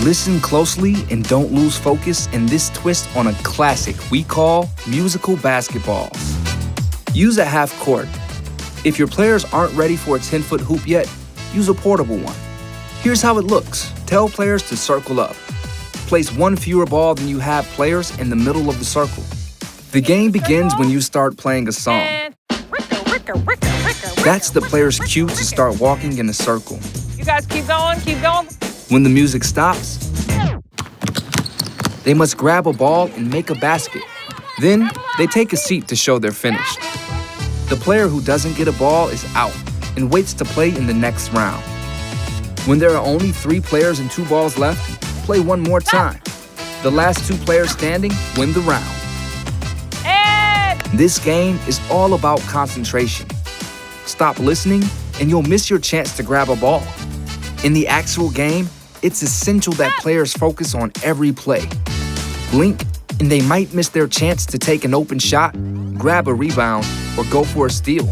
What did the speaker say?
Listen closely and don't lose focus in this twist on a classic we call musical basketballs. Use a half court. If your players aren't ready for a 10-foot hoop yet, use a portable one. Here's how it looks. Tell players to circle up. Place one fewer ball than you have players in the middle of the circle. The game begins when you start playing a song. That's the player's cue to start walking in a circle. You guys keep going, keep going. When the music stops, they must grab a ball and make a basket. Then, they take a seat to show they're finished. The player who doesn't get a ball is out and waits to play in the next round. When there are only 3 players and 2 balls left, play one more time. The last 2 players standing win the round. This game is all about concentration. Stop listening and you'll miss your chance to grab a ball. In the actual game, it's essential that players focus on every play. Blink and they might miss their chance to take an open shot, grab a rebound, or go for a steal.